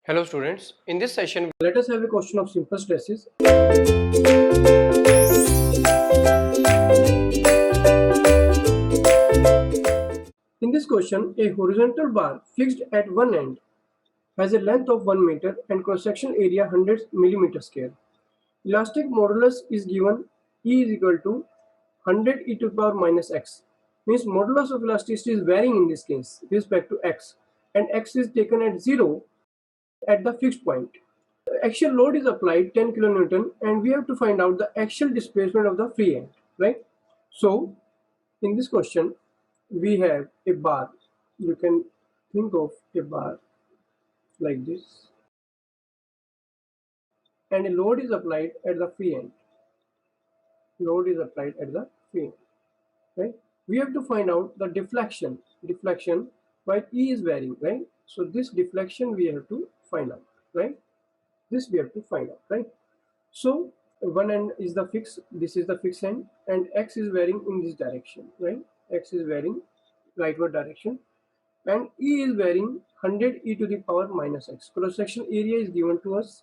Hello students, in this session Let us have a question of simple stresses. In this question, a horizontal bar fixed at one end has a length of 1 meter and cross-section area 100 millimeter square. Elastic modulus is given E is equal to 100 e to the power minus x. Means modulus of elasticity is varying in this case with respect to x, and x is taken at 0 at the fixed point. Axial load is applied 10 kilonewton, and we have to find out the axial displacement of the free end, right? So in this question we have a bar. You can think of a bar like this, and a load is applied at the free end. Load is applied at the free end, right? We have to find out the deflection while E is varying, right? So this deflection we have to find out, right? This we have to find out, right? So one end is the fixed, this is the fixed end, and x is varying in this direction, right? X is varying rightward direction, and E is varying 100 e to the power minus x. Cross section area is given to us,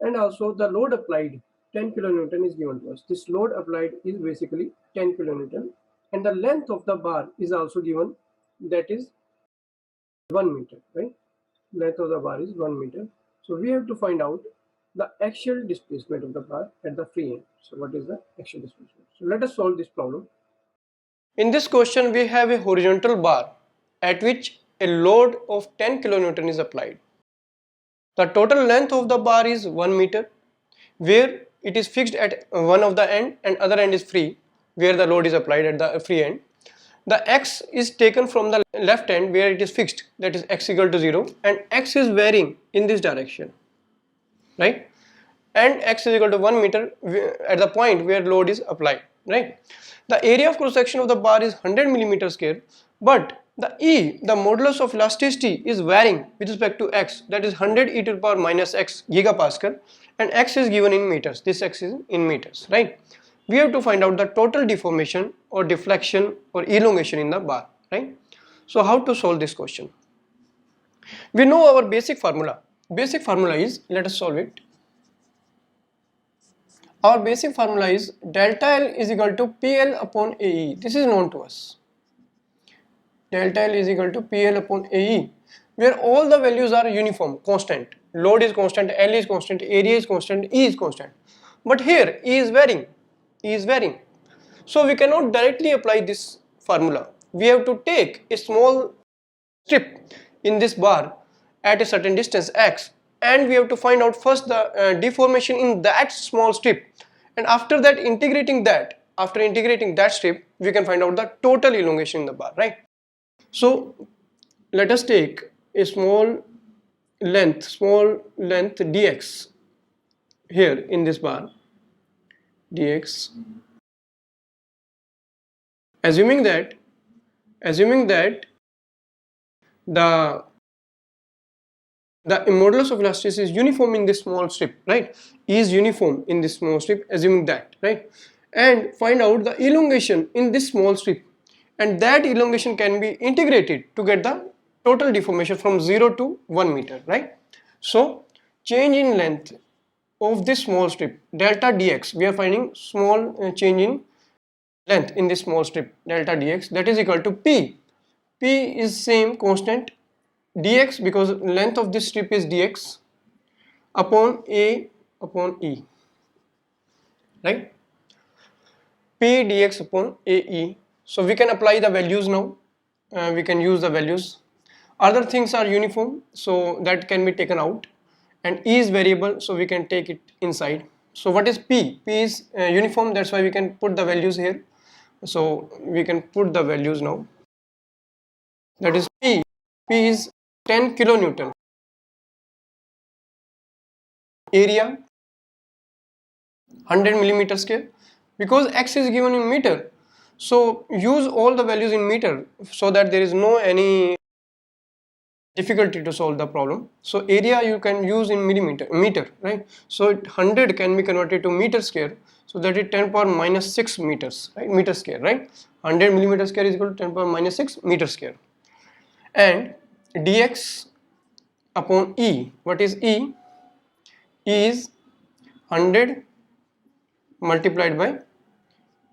and also the load applied 10 kilonewton is given to us. This load applied is basically 10 kilonewton, and the length of the bar is also given, that is 1 meter, right? Length of the bar is 1 meter. So we have to find out the axial displacement of the bar at the free end. So what is the axial displacement? So let us solve this problem. in this question we have a horizontal bar at which a load of 10 kilonewton is applied. The total length of the bar is 1 meter, where it is fixed at one of the end and other end is free, where the load is applied at the free end. The x is taken from the left end where it is fixed, that is x equal to 0, and x is varying in this direction, right? And x is equal to 1 meter at the point where load is applied, right? The area of cross section of the bar is 100 millimeter square, but the modulus of elasticity is varying with respect to x, that is 100 e to the power minus x gigapascal, and x is given in meters. This x is in meters, right? We have to find out the total deformation or deflection or elongation in the bar, right? So how to solve this question? We know our basic formula. Basic formula is, let us solve it. Our basic formula is delta L is equal to PL upon AE. This is known to us. Delta L is equal to PL upon AE, where all the values are uniform, constant. Load is constant, L is constant, area is constant, E is constant. But here E is varying. E is varying. So we cannot directly apply this formula. We have to take a small strip in this bar at a certain distance x, and we have to find out first the deformation in that small strip, and after integrating that strip, we can find out the total elongation in the bar, right? So let us take a small length dx here in this bar, dx, assuming that the modulus of elasticity is uniform in this small strip, right? E is uniform in this small strip, assuming that, right? And find out the elongation in this small strip, and that elongation can be integrated to get the total deformation from 0 to 1 meter, right? So change in length of this small strip, delta dx, we are finding small change in length in this small strip, delta dx, that is equal to p. P is same constant, dx, because length of this strip is dx, upon a upon e, right? P dx upon ae. So we can apply the values now. We can use the values. Other things are uniform, so that can be taken out, and e is variable, so we can take it inside. So what is p? P is uniform, that's why we can put the values here. So we can put the values now. That is p. P is 10 kilonewton. Area 100 millimeter square, because x is given in meter, so use all the values in meter so that there is no any difficulty to solve the problem. So area you can use in meter, right? So 100 can be converted to meter square, so that is 10 power minus 6 meters, right? Meter square, right? 100 millimeter square is equal to 10 power minus 6 meter square, and dx upon E. What is E? E is 100 multiplied by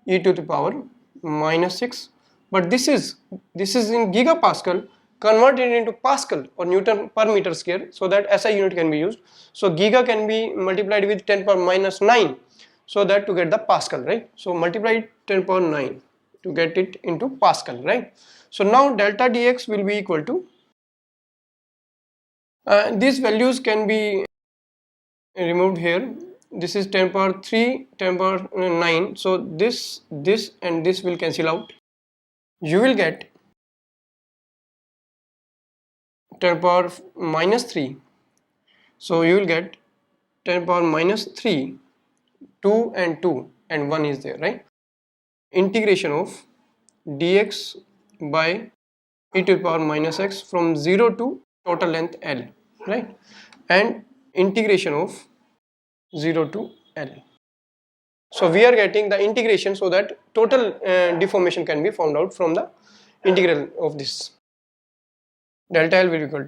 e to the power minus 6, but this is in gigapascal. Convert it into pascal or Newton per meter square so that SI unit can be used. So giga can be multiplied with 10 power minus 9, so that to get the pascal, right? So multiply 10 power 9 to get it into pascal, right? So now delta dx will be equal to these values can be removed here. This is 10 power 3, 10 power 9, so this and this will cancel out. You will get 10 power minus 3, so you will get 10 power minus 3, 2 and 2 and 1 is there, right? Integration of dx by e to the power minus x from 0 to total length L, right? And integration of 0 to L. So we are getting the integration so that total deformation can be found out from the integral of this. Delta L will be equal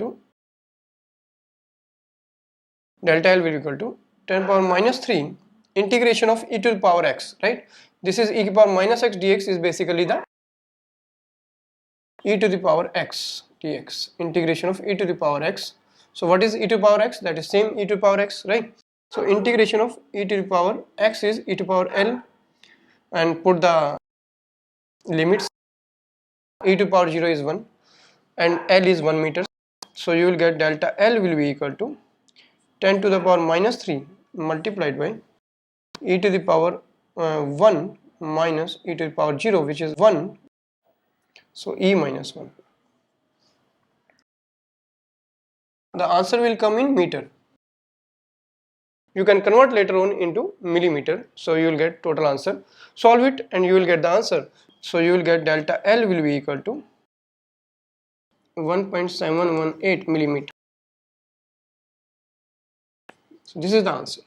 to 10 power minus 3 integration of e to the power x, right? This is e to the power minus x dx is basically the e to the power x dx, integration of e to the power x. So what is e to the power x? That is same e to the power x, right? So integration of e to the power x is e to the power L, and put the limits. E to the power 0 is 1 and L is 1 meter. So you will get delta L will be equal to 10 to the power minus 3 multiplied by e to the power 1 minus e to the power 0, which is 1, so e minus 1. The answer will come in meter. You can convert later on into millimeter, so you will get total answer. Solve it and you will get the answer. So you will get delta L will be equal to 1.718 millimeter. So this is the answer.